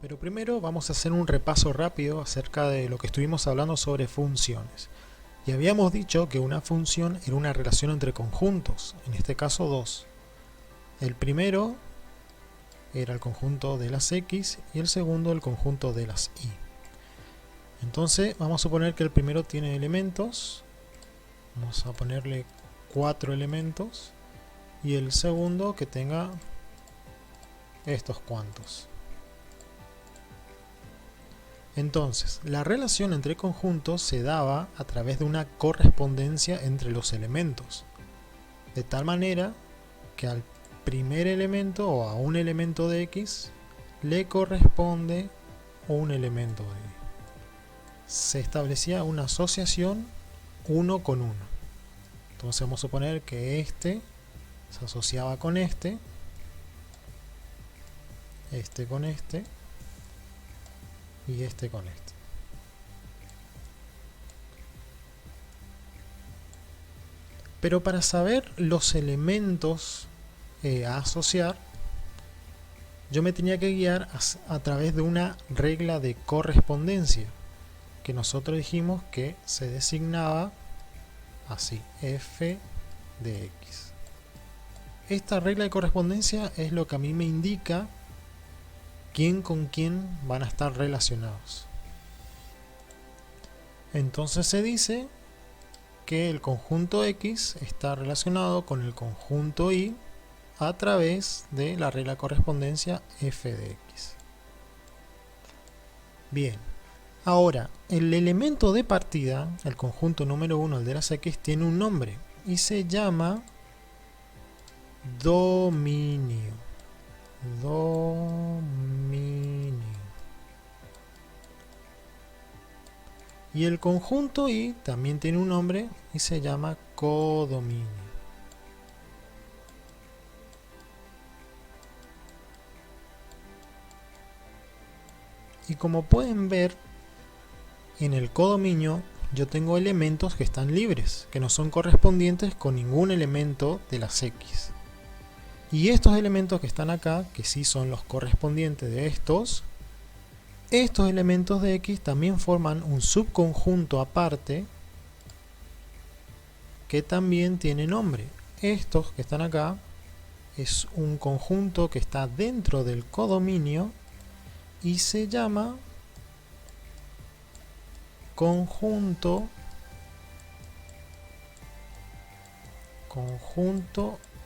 Pero primero vamos a hacer un repaso rápido acerca de lo que estuvimos hablando sobre funciones. Y habíamos dicho que una función era una relación entre conjuntos, en este caso dos. El primero era el conjunto de las x y el segundo el conjunto de las y. Entonces vamos a suponer que el primero tiene elementos, vamos a ponerle 4 elementos, y el segundo que tenga estos cuantos. Entonces, la relación entre conjuntos se daba a través de una correspondencia entre los elementos, de tal manera que al primer elemento o a un elemento de x le corresponde un elemento de y. Se establecía una asociación uno con uno. Entonces vamos a suponer que este se asociaba con este con este y este con este. Pero para saber los elementos a asociar, yo me tenía que guiar a través de una regla de correspondencia que nosotros dijimos que se designaba así, f de x. Esta regla de correspondencia es lo que a mí me indica quién con quién van a estar relacionados. Entonces se dice que el conjunto x está relacionado con el conjunto y a través de la regla de correspondencia f de x. Bien, ahora el elemento de partida, el conjunto número 1, el de las x, tiene un nombre y se llama dominio. Y el conjunto y también tiene un nombre y se llama codominio. Y como pueden ver, en el codominio yo tengo elementos que están libres, que no son correspondientes con ningún elemento de las x. Y estos elementos que están acá, que sí son los correspondientes de estos elementos de x también forman un subconjunto aparte que también tiene nombre. Estos que están acá es un conjunto que está dentro del codominio y se llama conjunto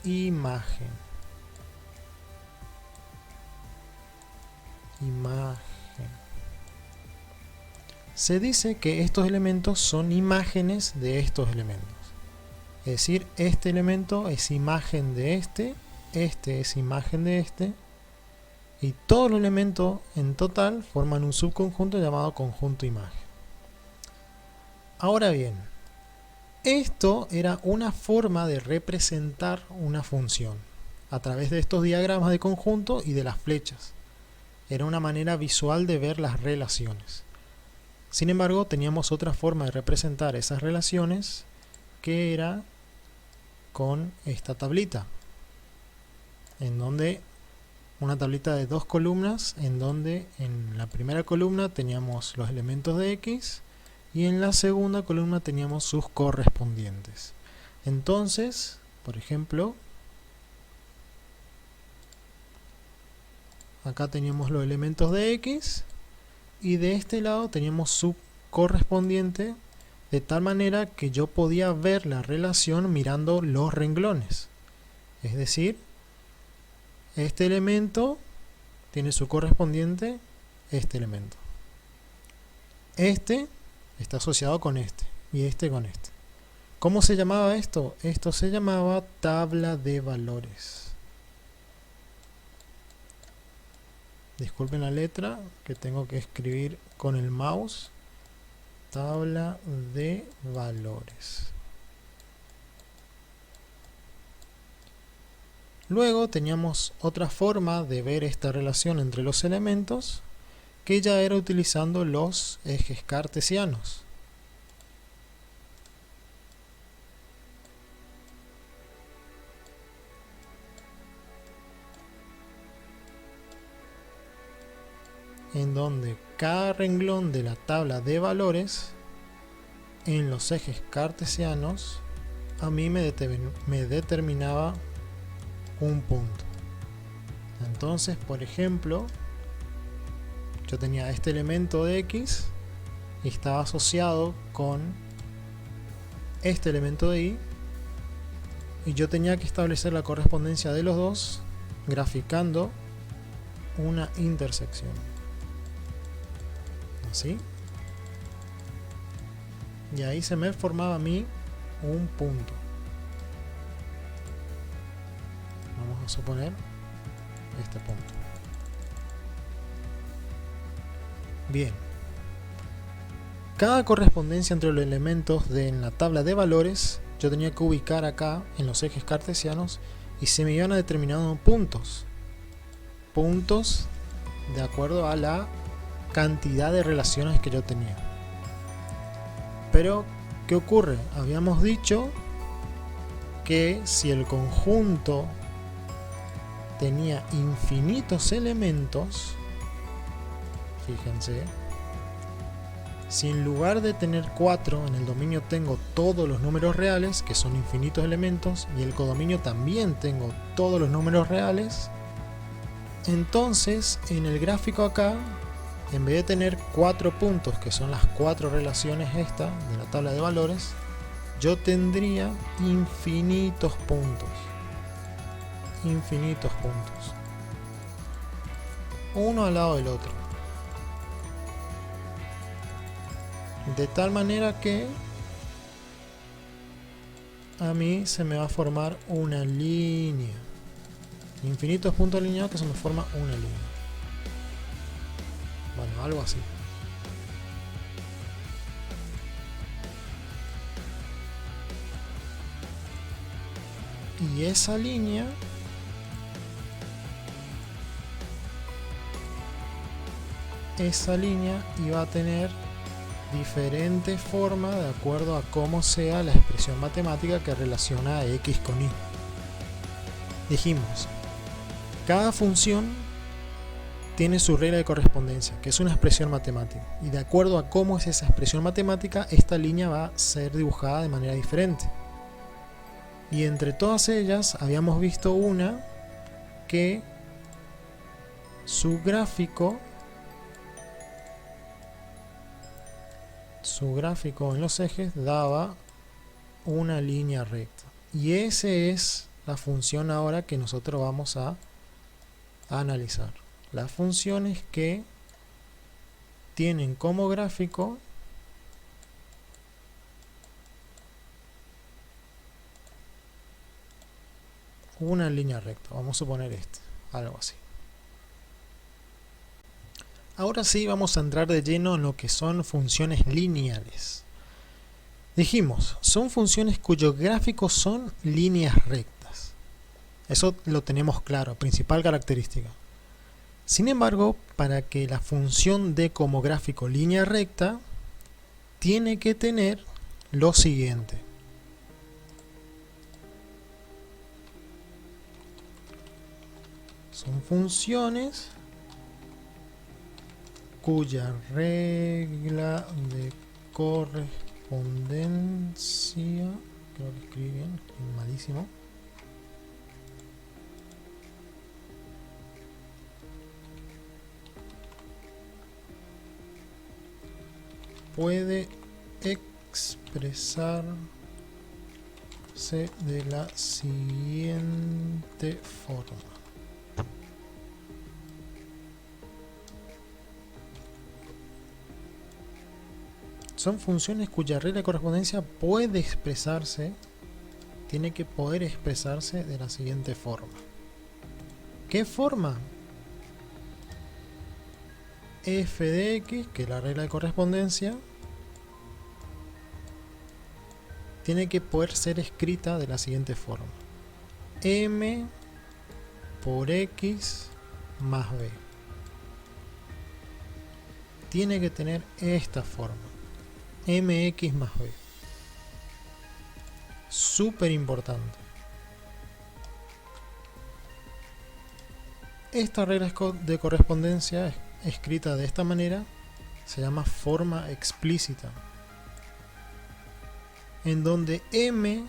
imagen. Se dice que estos elementos son imágenes de estos elementos. Es decir, este elemento es imagen de este es imagen de este, y todos los elementos en total forman un subconjunto llamado conjunto imagen. Ahora bien, esto era una forma de representar una función a través de estos diagramas de conjunto y de las flechas. Era una manera visual de ver las relaciones. Sin embargo, teníamos otra forma de representar esas relaciones, que era con esta tablita, en donde una tablita de dos columnas, en donde en la primera columna teníamos los elementos de x y en la segunda columna teníamos sus correspondientes. Entonces, por ejemplo, acá teníamos los elementos de x y de este lado teníamos su correspondiente, de tal manera que yo podía ver la relación mirando los renglones. Es decir, este elemento tiene su correspondiente este elemento. Este está asociado con este y este con este. ¿Cómo se llamaba esto? Esto se llamaba tabla de valores. Disculpen la letra que tengo que escribir con el mouse. Tabla de valores. Luego teníamos otra forma de ver esta relación entre los elementos, que ya era utilizando los ejes cartesianos. en donde cada renglón de la tabla de valores en los ejes cartesianos a mí me determinaba un punto. Entonces, por ejemplo, yo tenía este elemento de X y estaba asociado con este elemento de Y, y yo tenía que establecer la correspondencia de los dos graficando una intersección. Así. Y ahí se me formaba a mí un punto. Vamos a suponer este punto. Bien. Cada correspondencia entre los elementos en la tabla de valores yo tenía que ubicar acá en los ejes cartesianos y se me iban a determinar puntos. Puntos de acuerdo a la cantidad de relaciones que yo tenía. Pero, ¿qué ocurre? Habíamos dicho que si el conjunto tenía infinitos elementos, fíjense, si en lugar de tener 4 en el dominio tengo todos los números reales, que son infinitos elementos, y el codominio también tengo todos los números reales, entonces en el gráfico acá, en vez de tener 4 puntos, que son las 4 relaciones esta de la tabla de valores, yo tendría infinitos puntos. Infinitos puntos. Uno al lado del otro. De tal manera que a mí se me va a formar una línea. Infinitos puntos alineados que se me forma una línea. Bueno, algo así. Y esa línea iba a tener diferentes formas de acuerdo a cómo sea la expresión matemática que relaciona a X con Y. Dijimos, cada función tiene su regla de correspondencia, que es una expresión matemática, y de acuerdo a cómo es esa expresión matemática, esta línea va a ser dibujada de manera diferente. Y entre todas ellas habíamos visto una que su gráfico en los ejes daba una línea recta, y esa es la función ahora que nosotros vamos a analizar. Las funciones que tienen como gráfico una línea recta. Vamos a suponer algo así. Ahora sí vamos a entrar de lleno en lo que son funciones lineales. Dijimos, son funciones cuyos gráficos son líneas rectas. Eso lo tenemos claro, principal característica. Sin embargo, para que la función dé como gráfico línea recta, tiene que tener lo siguiente. Son funciones cuya regla de correspondencia, creo que escribí bien, malísimo, puede expresarse de la siguiente forma. Son funciones cuya regla de correspondencia puede expresarse, tiene que poder expresarse de la siguiente forma. ¿Qué forma? F de X, que es la regla de correspondencia, tiene que poder ser escrita de la siguiente forma. M por X más B. Tiene que tener esta forma. MX más B. Súper importante. Esta regla de correspondencia escrita de esta manera se llama forma explícita, en donde M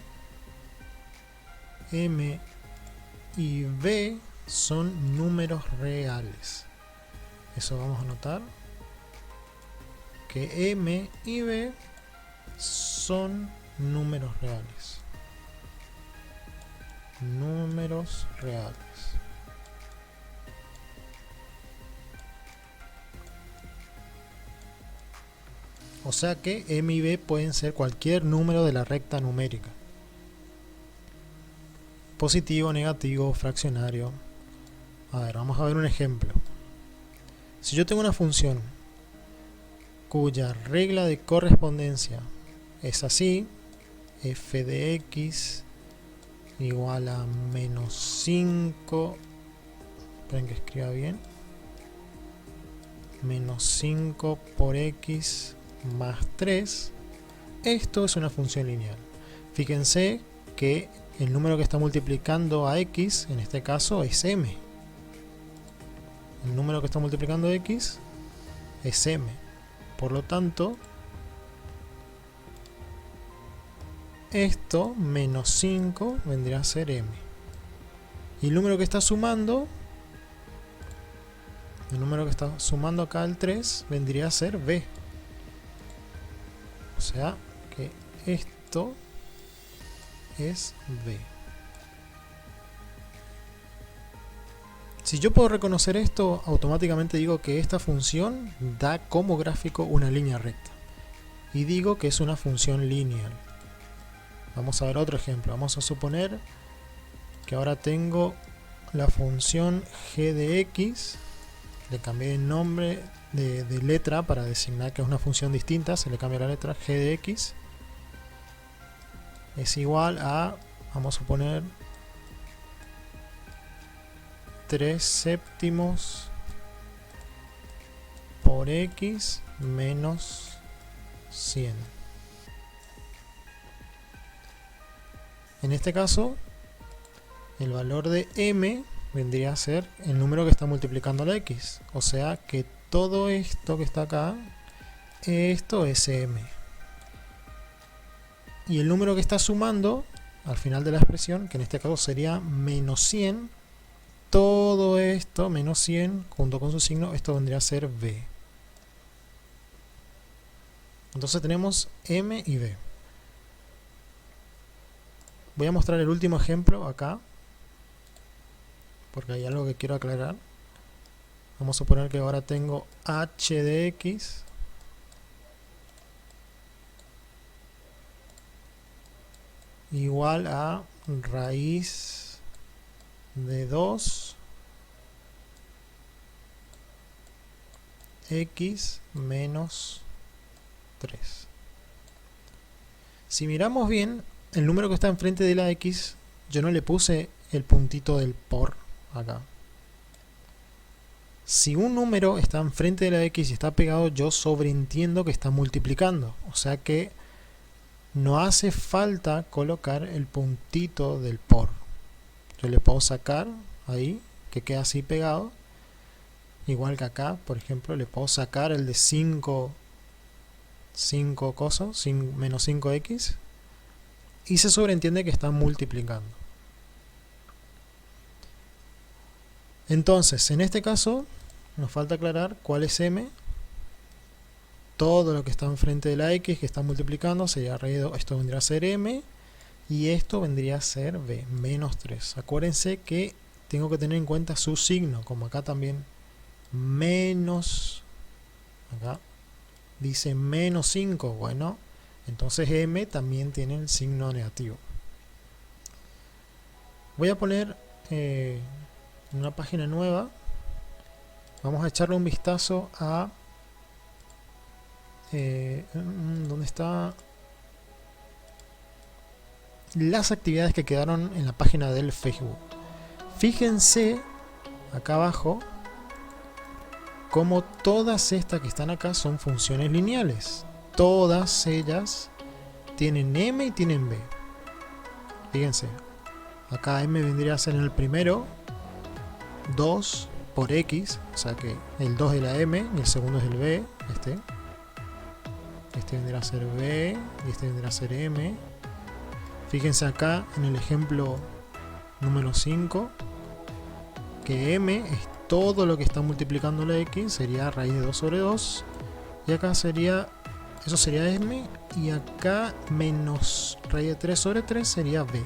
y B son números reales. Eso vamos a notar, que M y B son números reales. Números reales. O sea que M y B pueden ser cualquier número de la recta numérica. Positivo, negativo, fraccionario. A ver, vamos a ver un ejemplo. Si yo tengo una función cuya regla de correspondencia es así, f de x igual a menos 5, esperen que escriba bien, menos 5 por x más 3, esto es una función lineal. Fíjense que el número que está multiplicando a x, en este caso, es m. El número que está multiplicando a x es m. Por lo tanto, esto menos 5 vendría a ser m. Y el número que está sumando, acá el 3, vendría a ser b. O sea que esto es b. Si yo puedo reconocer esto, automáticamente digo que esta función da como gráfico una línea recta. Y digo que es una función lineal. Vamos a ver otro ejemplo. Vamos a suponer que ahora tengo la función g de x. Le cambié el nombre de letra para designar que es una función distinta. Se le cambia la letra. G de x es igual a, vamos a suponer, 3 séptimos por x menos 100. En este caso, el valor de m vendría a ser el número que está multiplicando la x. O sea que todo esto que está acá, esto es m. Y el número que está sumando al final de la expresión, que en este caso sería menos 100, todo esto, menos 100, junto con su signo, esto vendría a ser b. Entonces tenemos m y b. Voy a mostrar el último ejemplo acá, porque hay algo que quiero aclarar. Vamos a suponer que ahora tengo h de x igual a raíz de 2 x menos 3. Si miramos bien, el número que está enfrente de la x, yo no le puse el puntito del por acá. Si un número está enfrente de la x y está pegado, yo sobreentiendo que está multiplicando. O sea que no hace falta colocar el puntito del por. Yo le puedo sacar ahí, que queda así pegado. Igual que acá, por ejemplo, le puedo sacar el de 5 cosas, menos 5x. Y se sobreentiende que está multiplicando. Entonces, en este caso, nos falta aclarar cuál es m. Todo lo que está enfrente de la x que está multiplicando sería raíz de 2. Esto vendría a ser m. Y esto vendría a ser b, menos 3. Acuérdense que tengo que tener en cuenta su signo, como acá también. Menos, acá dice menos 5. Bueno, entonces m también tiene el signo negativo. Voy a poner una página nueva. Vamos a echarle un vistazo a ¿dónde está? Las actividades que quedaron en la página del Facebook. Fíjense acá abajo como todas estas que están acá son funciones lineales. Todas ellas tienen m y tienen b. Fíjense, acá m vendría a ser en el primero 2 por X, o sea que el 2 de la M y el segundo es el B, este vendrá a ser B y este vendrá a ser M. Fíjense acá en el ejemplo número 5 que M es todo lo que está multiplicando la X, sería raíz de 2 sobre 2, y acá sería, eso sería M, y acá menos raíz de 3 sobre 3 sería B.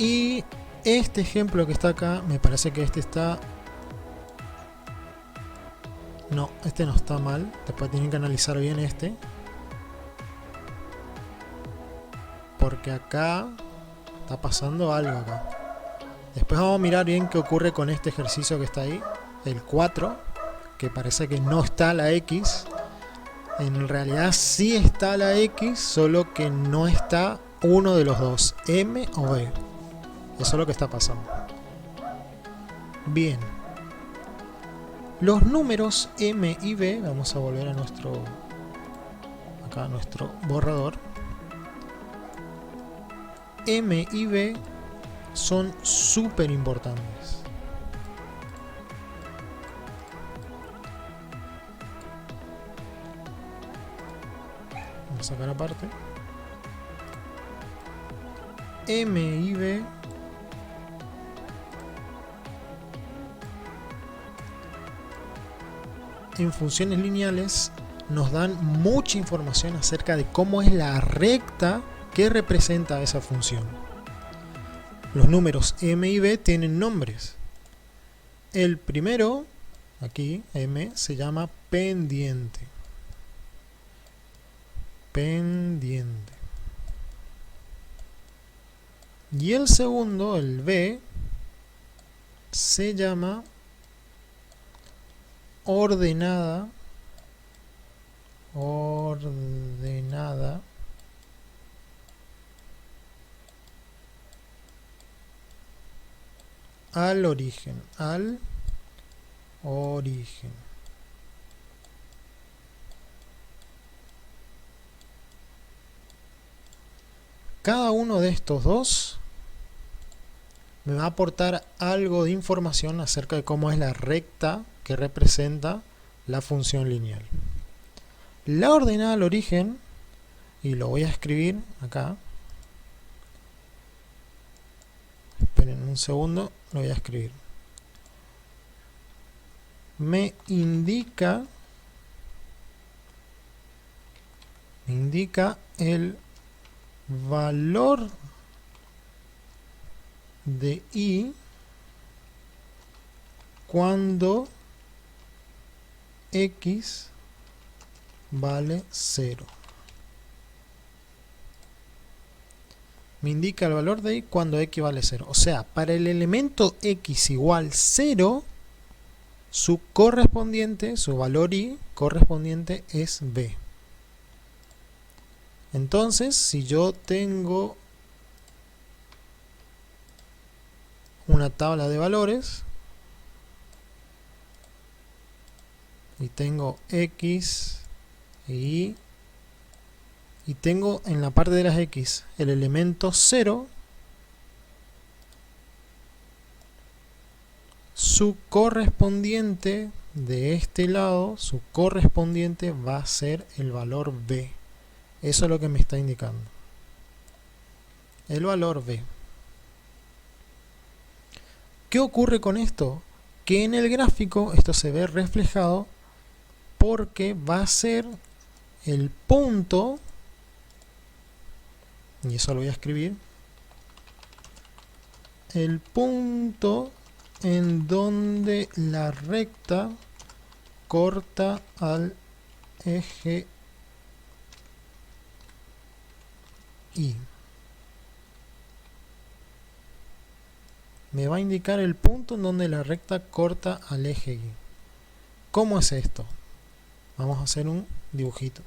Y este ejemplo que está acá, me parece que este está... No, este no está mal. Después tienen que analizar bien este. Porque acá está pasando algo acá. Después vamos a mirar bien qué ocurre con este ejercicio que está ahí. El 4, que parece que no está la X. En realidad sí está la X, solo que no está uno de los dos, M o E. Eso es lo que está pasando. Bien. Los números M y B, vamos a volver a nuestro borrador. M y B son súper importantes. Vamos a sacar aparte. M y B en funciones lineales nos dan mucha información acerca de cómo es la recta que representa esa función. Los números M y B tienen nombres. El primero, aquí, M, se llama pendiente. Pendiente. Y el segundo, el B, se llama ordenada al origen, Cada uno de estos dos me va a aportar algo de información acerca de cómo es la recta que representa la función lineal. La ordenada al origen, y lo voy a escribir acá. Esperen un segundo, lo voy a escribir. Me indica el valor de I cuando X vale 0. Me indica el valor de I cuando X vale 0. O sea, para el elemento X igual 0, su correspondiente, su valor I correspondiente es B. Entonces, si yo tengo una tabla de valores y tengo X y tengo en la parte de las X el elemento 0, su correspondiente de este lado, su correspondiente va a ser el valor B. Eso es lo que me está indicando. El valor B. ¿Qué ocurre con esto? Que en el gráfico esto se ve reflejado porque va a ser el punto, y eso lo voy a escribir, el punto en donde la recta corta al eje Y. Me va a indicar el punto en donde la recta corta al eje Y. ¿Cómo es esto? Vamos a hacer un dibujito.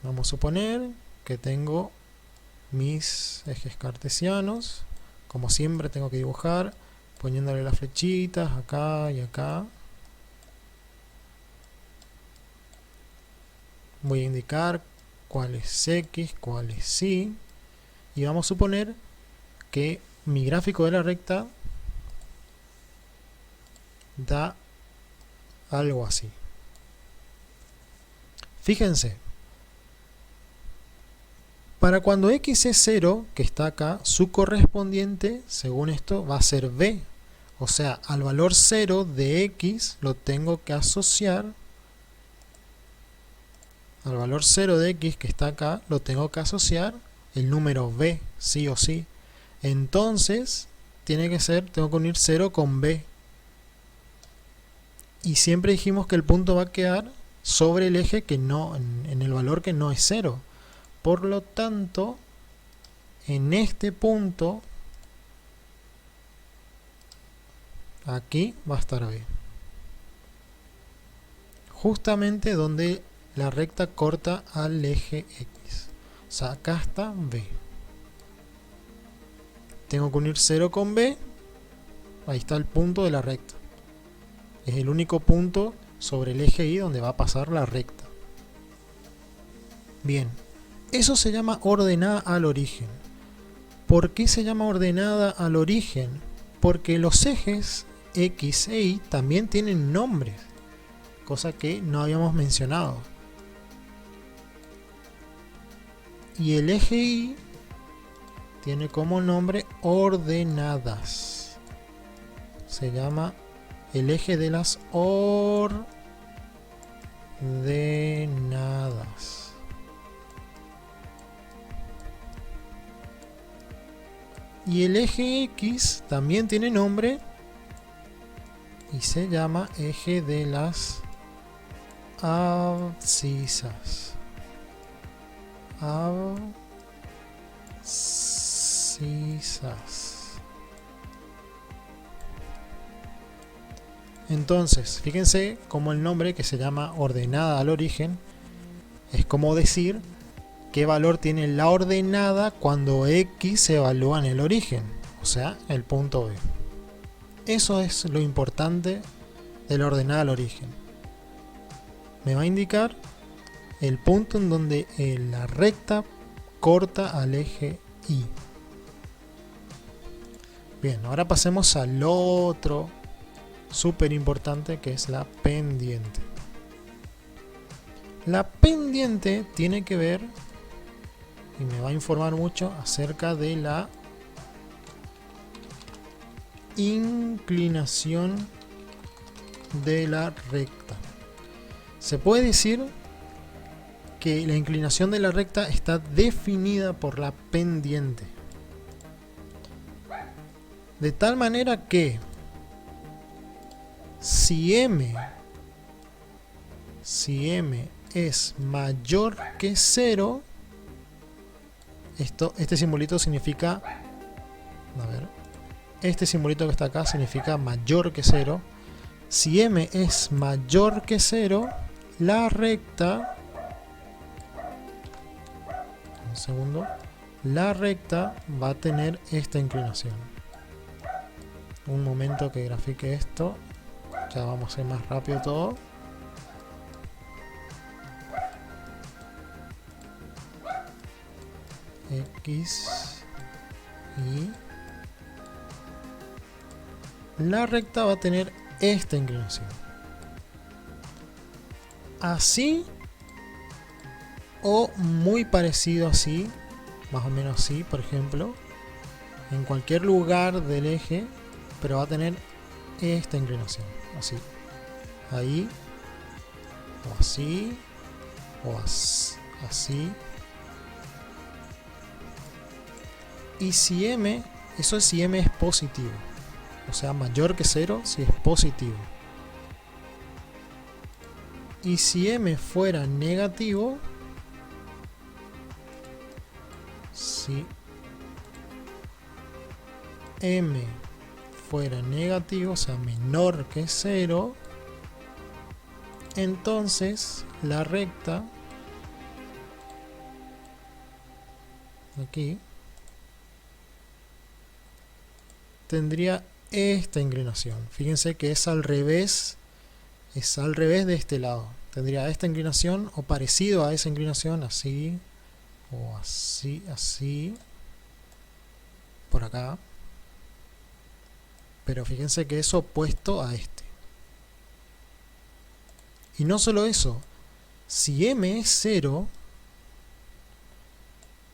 Vamos a suponer que tengo mis ejes cartesianos. Como siempre tengo que dibujar poniéndole las flechitas acá y acá. Voy a indicar cuál es X, cuál es Y. Y vamos a suponer que mi gráfico de la recta da algo así. Fíjense, para cuando x es 0, que está acá, su correspondiente, según esto, va a ser b. O sea, al valor 0 de x lo tengo que asociar, al valor 0 de x que está acá, lo tengo que asociar el número b, sí o sí. Entonces, tiene que ser, tengo que unir 0 con b. Y siempre dijimos que el punto va a quedar sobre el eje que no, en el valor que no es 0. Por lo tanto, en este punto, aquí va a estar b. Justamente donde la recta corta al eje x. O sea, acá está b. Tengo que unir 0 con b. Ahí está el punto de la recta. Es el único punto sobre el eje y donde va a pasar la recta. Bien. Eso se llama ordenada al origen. ¿Por qué se llama ordenada al origen? Porque los ejes X e Y también tienen nombres, cosa que no habíamos mencionado. Y el eje Y tiene como nombre ordenadas. Se llama el eje de las ordenadas. Y el eje X también tiene nombre y se llama eje de las abscisas. Abscisas. Entonces, fíjense cómo el nombre, que se llama ordenada al origen, es como decir qué valor tiene la ordenada cuando x se evalúa en el origen, o sea, el punto B. Eso es lo importante de la ordenada al origen. Me va a indicar el punto en donde la recta corta al eje Y. Bien, ahora pasemos al otro súper importante, que es la pendiente. La pendiente tiene que ver y me va a informar mucho acerca de la inclinación de la recta. Se puede decir que la inclinación de la recta está definida por la pendiente, de tal manera que si m es mayor que 0, este simbolito significa, a ver, este simbolito que está acá significa mayor que 0. Si m es mayor que 0, la recta, un segundo, la recta va a tener esta inclinación. Un momento que grafique esto, ya vamos a hacer más rápido todo. X y la recta va a tener esta inclinación. Así o muy parecido así, más o menos así, por ejemplo, en cualquier lugar del eje, pero va a tener esta inclinación, así. Ahí, o así, o así. Y si m, eso es si m es positivo, o sea, mayor que 0 si es positivo. Y si m fuera negativo, si m fuera negativo, o sea, menor que 0, entonces la recta, aquí, tendría esta inclinación. Fíjense que es al revés de este lado. Tendría esta inclinación o parecido a esa inclinación, así o así, así. por acá, pero fíjense que es opuesto a este. Y no solo eso, si m es 0,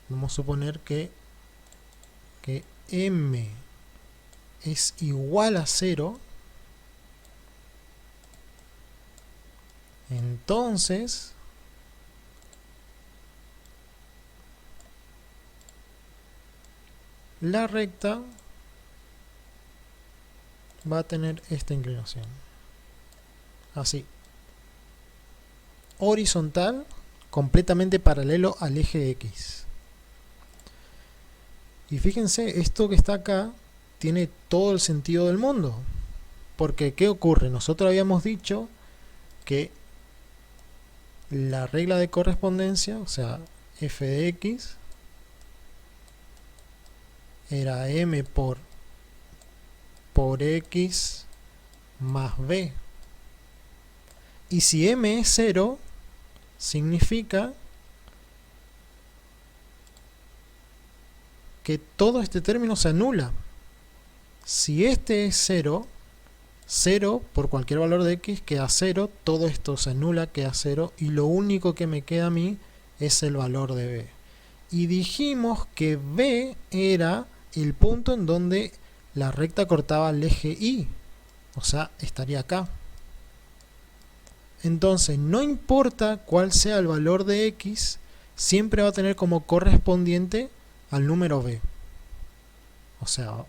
vamos a suponer que m es igual a 0, entonces la recta va a tener esta inclinación, así, horizontal, completamente paralelo al eje X. Y fíjense, esto que está acá tiene todo el sentido del mundo, porque ¿qué ocurre? Nosotros habíamos dicho que la regla de correspondencia, o sea, f de x, era m por x más b. Y si m es 0, significa que todo este término se anula. Si este es 0, 0 por cualquier valor de x queda 0, todo esto se anula, queda 0, y lo único que me queda a mí es el valor de b. Y dijimos que b era el punto en donde la recta cortaba el eje y, o sea, estaría acá. Entonces, no importa cuál sea el valor de x, siempre va a tener como correspondiente al número b. O sea,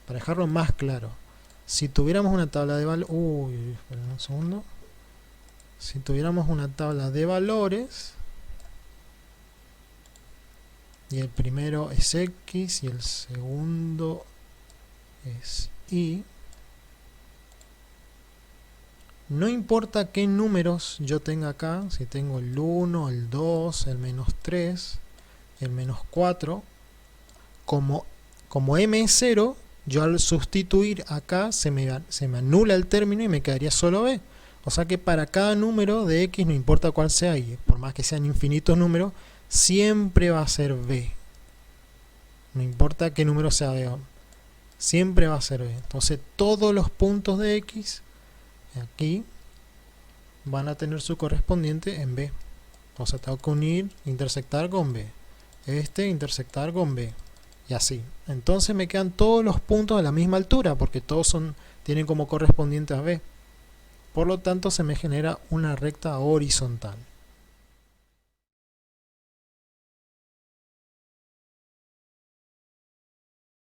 para dejarlo más claro, si tuviéramos una tabla de valores, esperen un segundo. Si tuviéramos una tabla de valores, y el primero es x y el segundo es y, no importa qué números yo tenga acá, si tengo el 1, el 2, el menos 3, el menos 4, como m es 0, yo al sustituir acá se me anula el término y me quedaría solo b. O sea que para cada número de x, no importa cuál sea, y por más que sean infinitos números, siempre va a ser b. No importa qué número sea b, siempre va a ser b. Entonces todos los puntos de x aquí van a tener su correspondiente en b. O sea, tengo que unir, intersectar con b. Intersectar con b. Y así. Entonces me quedan todos los puntos a la misma altura, porque todos tienen como correspondiente a b. Por lo tanto, se me genera una recta horizontal.